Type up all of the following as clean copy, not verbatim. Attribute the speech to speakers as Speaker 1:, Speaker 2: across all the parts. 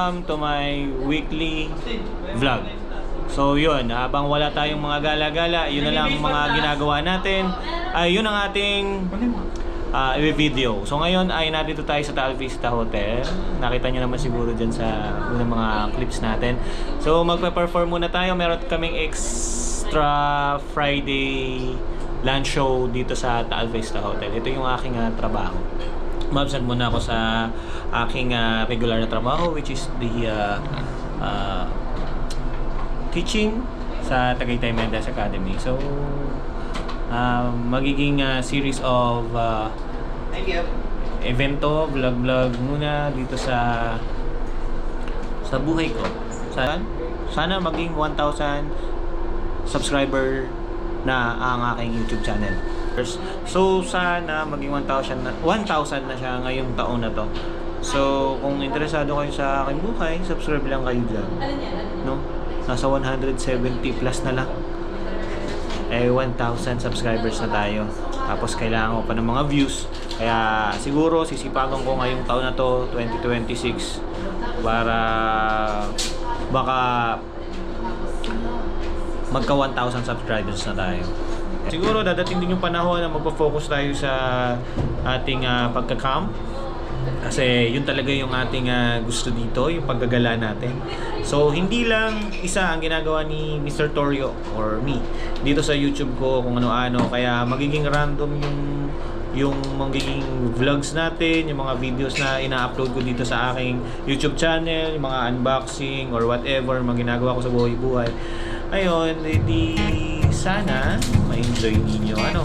Speaker 1: welcome to my weekly vlog. So yun, habang wala tayong mga gala-gala, yun na lang mga ginagawa natin. Yun ang ating video. So ngayon ay nandito tayo sa Taal Vista Hotel. Nakita nyo naman siguro dyan sa unang mga clips natin. So magpe-perform muna tayo. Meron kaming extra Friday lunch show dito sa Taal Vista Hotel. Ito yung aking trabaho. Mabsent muna ako sa aking regular na trabaho, which is the teaching sa Tagaytay Mendes Academy. So magiging series of evento, vlog muna dito sa buhay ko. Sana maging 1,000 subscriber na ang aking YouTube channel. So sana maging 1,000 na siya ngayong taon na to. So kung interesado kayo sa aking buhay, subscribe lang kayo dyan, no? Nasa 170 plus na lang. 1,000 subscribers na tayo. Tapos kailangan ko pa ng mga views. Kaya siguro sisipagan ko ngayong taon na to, 2026, para baka magka 1,000 subscribers na tayo. Siguro dadating din yung panahon na magpo-focus tayo sa ating pagka-camp. Kasi yun talaga yung ating gusto dito, yung paggagala natin. So hindi lang isa ang ginagawa ni Mr. Torio or me dito sa YouTube ko kung ano-ano. Kaya magiging random yung magiging vlogs natin, yung mga videos na ina-upload ko dito sa aking YouTube channel, yung mga unboxing or whatever, mga ginagawa ko sa buhay-buhay. Ayun, di sana ma-enjoy ninyo. Ano?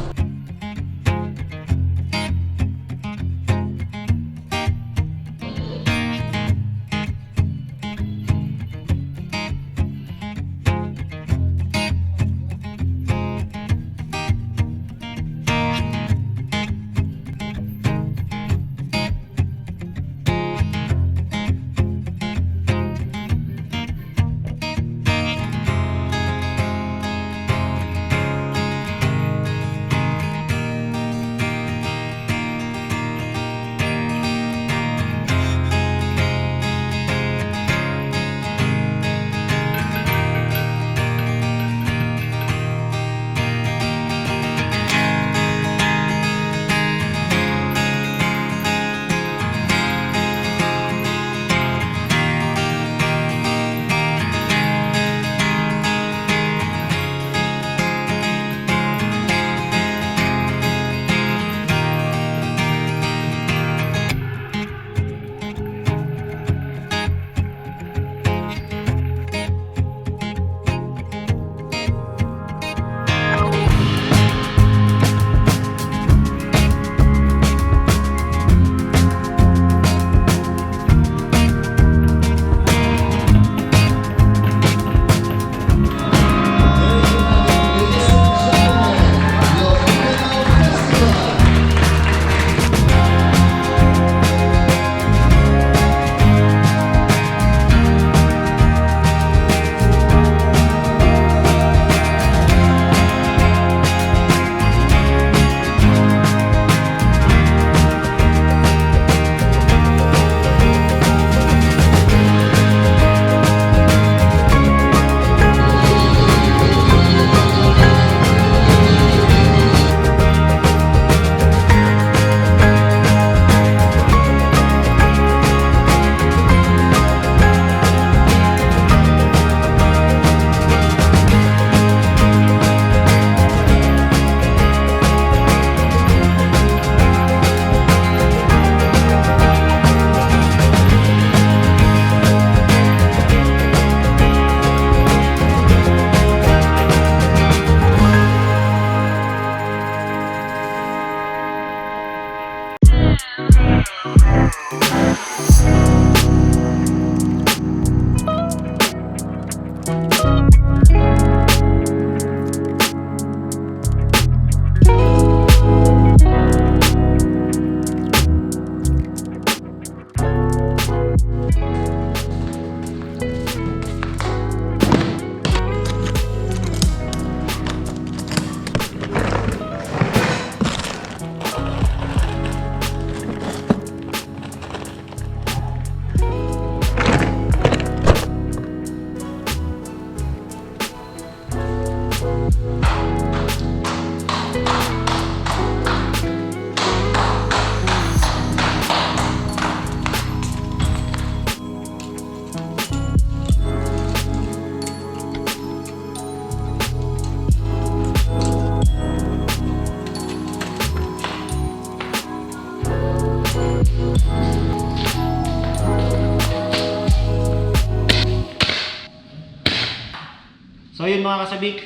Speaker 1: So yun mga kasabik,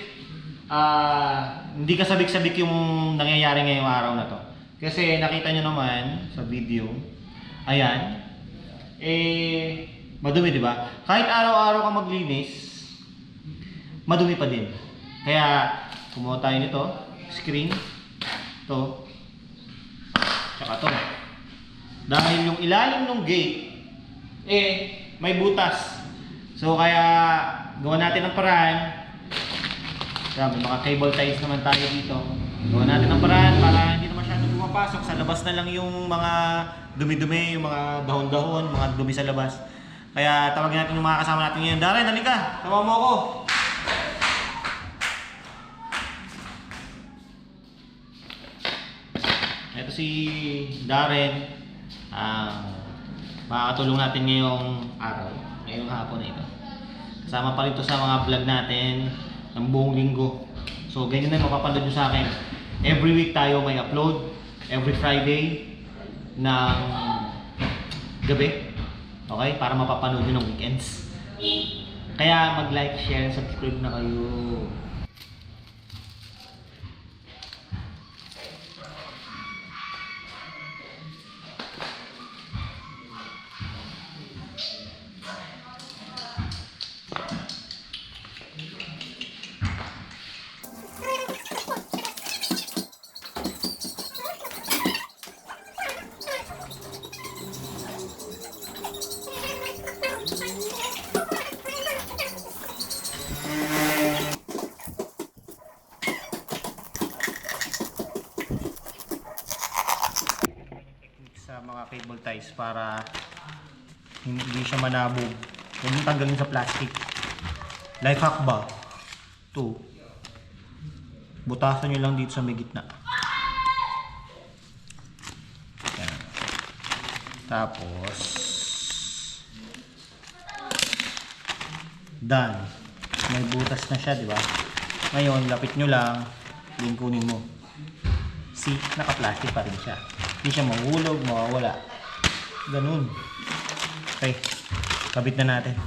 Speaker 1: hindi kasabik-sabik yung nangyayari ngayong araw na to. Kasi nakita nyo naman sa video, ayan, madumi, di ba? Kahit araw-araw ka maglinis, madumi pa din. Kaya kumuha tayo nito, screen, to, tsaka to. Dahil yung ilalim ng gate, may butas. So kaya gawa natin ng paraan. May mga cable ties naman tayo dito. Gawa natin ng paraan para hindi na masyadong pumapasok. Sa labas na lang yung mga dumi-dumi, yung mga dahon-dahon, mga dumi sa labas. Kaya tawagin natin yung mga kasama natin ngayon. Darren, halika! Tama mo ako! Ito si Darren. Makakatulong natin ngayong araw, ngayong hapon na ito. Kasama pa rin ito sa mga vlog natin ng buong linggo. So ganyan na mapapanood nyo sa akin. Every week tayo may upload. Every Friday ng gabi. Okay? Para mapapanood nyo ng weekends. Kaya mag-like, share, subscribe na kayo. Sa mga cable ties para hindi siya manabog. Huwag yung tanggalin sa plastic. Life hack ba? Ito. Butasan nyo lang dito sa may gitna. Yan. Tapos done. May butas na siya, di ba? Ngayon, lapit nyo lang. Yung kunin mo. See, naka-plastic pa rin siya. Hindi siya mahulog, mawawala. Ganun. Okay, kabit na natin.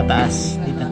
Speaker 1: Taas dito.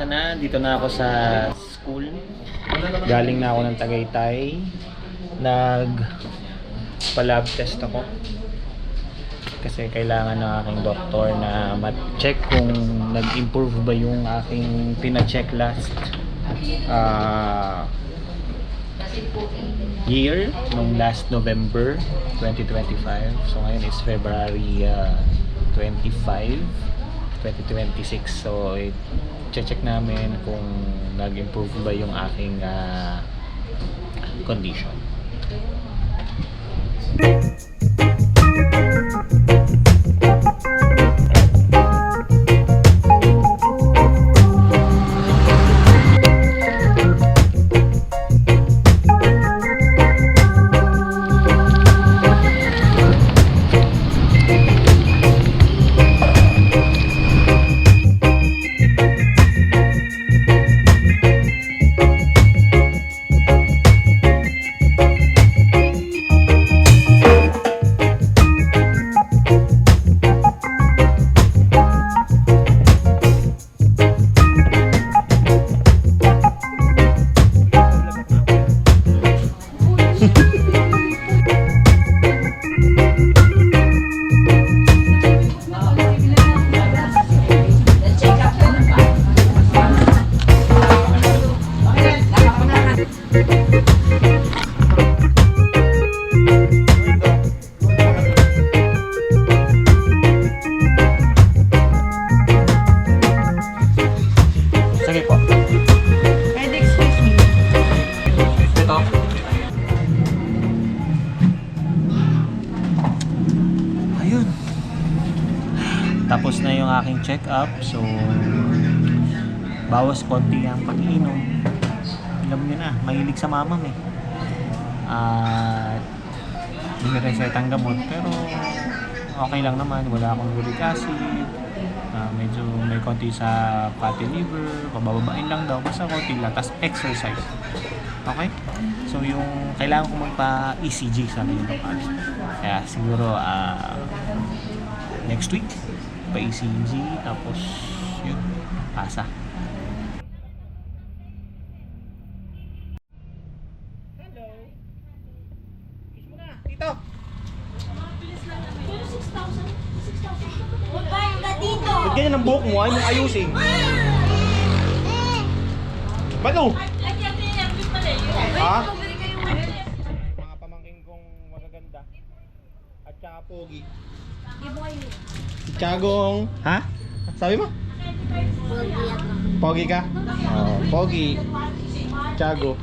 Speaker 1: kinabukasan na, dito na ako sa school. Galing na ako ng Tagaytay. Pa-lab test ako. Kasi kailangan ng aking doktor na ma-check kung nag-improve ba yung aking pina-check last year, nung last November 2025. So ngayon is February 25, 2026. So i-check namin kung nag-improve ba yung aking condition. Tapos na yung aking check-up. So bawas konti ang pag-iinom. Alam niyo na, mahilig sa mamam eh. At hindi resetang gamot, pero okay lang naman, wala akong uric acid. Medyo may konti sa fatty liver, pabababain lang daw, basta konti lang, tas exercise. Okay? So yung kailangan ko magpa-ECG sa akin yung kaya siguro next week pa-ECG, tapos yun, pasa. Hello. Kiss mo na, dito.
Speaker 2: Pero 6,000. Huwag kayong ka dito.
Speaker 1: Ba't ganyan ang buhok mo? Ayaw mong ayusin. Bano? Ha? Mga pamangking kong magaganda. At saka pogi. Si Tiagong, ha? Sabi mo? Pogi ka? Oh, pogi. Tiago.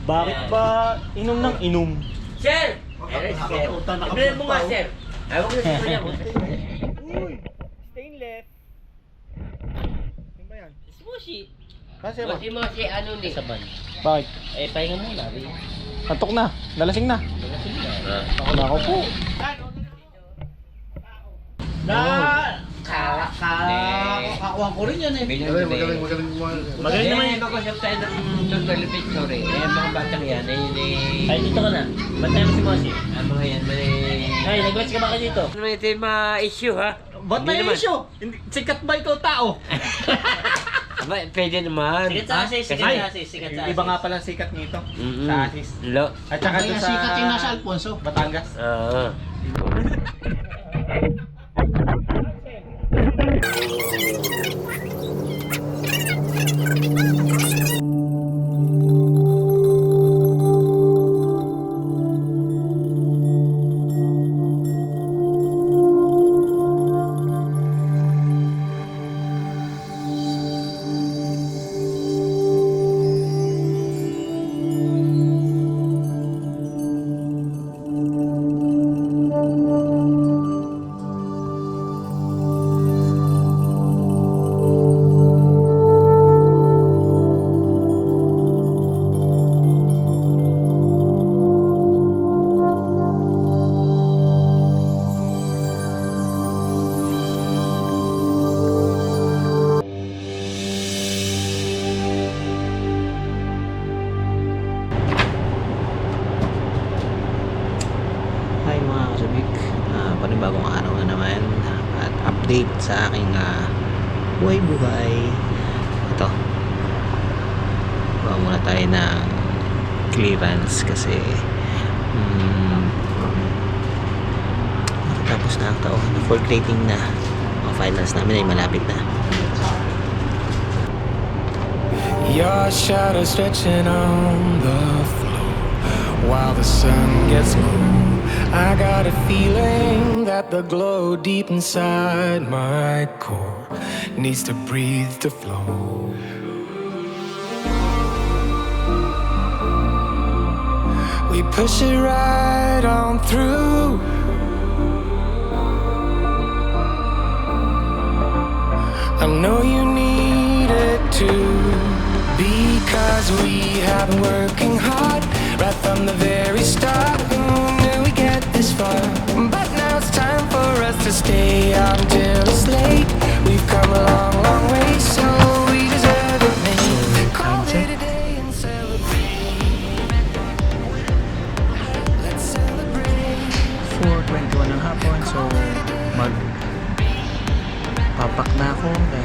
Speaker 1: Bakit ba inom ng inom?
Speaker 3: Sir! Ibigay mo nga, sir. Ayaw ko na niya.
Speaker 1: Uy! Stainless. Ano ba yan?
Speaker 3: Smushi.
Speaker 1: Kasi ba?
Speaker 3: Moshi, ano ni? Saban.
Speaker 1: Bakit?
Speaker 3: Eh, pahinga muna.
Speaker 1: Antok na. Lalasing na. Ako na ako po.
Speaker 3: Kakakuha ko rin yan eh.
Speaker 4: Magaling.
Speaker 3: Magaling naman yung mag-usap tayo ng Total Picture eh. Eh, mga batang yan. Ay, dito ka na. Bantay mo si Moshi. Mga yan, ay, nag-watch ka ba ka dito? Ano ito yung issue ha?
Speaker 1: Ba't may issue? Sikat ba ikaw tao?
Speaker 3: Aba, pwede naman.
Speaker 1: Sikat sa asis, sikat sa asis. Iba nga palang sikat nito. Sa asis. At saka doon sa...
Speaker 4: Sikat yung nasa Alfonso.
Speaker 1: Batangas.
Speaker 3: Oo.
Speaker 1: panibagong araw na naman at update sa aking buhay-buhay. Ito, gawa muna tayo ng clearance kasi tapos na ang taon. For grading na, mga finals namin ay malapit na.
Speaker 4: Your shadow stretching on the floor while the sun gets low. I got a feeling that the glow deep inside my core needs to breathe to flow. We push it right on through. I know you need it too, because we have been working hard right from the very start. Who knew we'd get this far? But now it's time for us to stay out until it's late. We've come a long, long way, so we deserve it, mate. Call it a day and celebrate. Let's celebrate.
Speaker 1: 4:21 ng hapon, so papak na ako dahil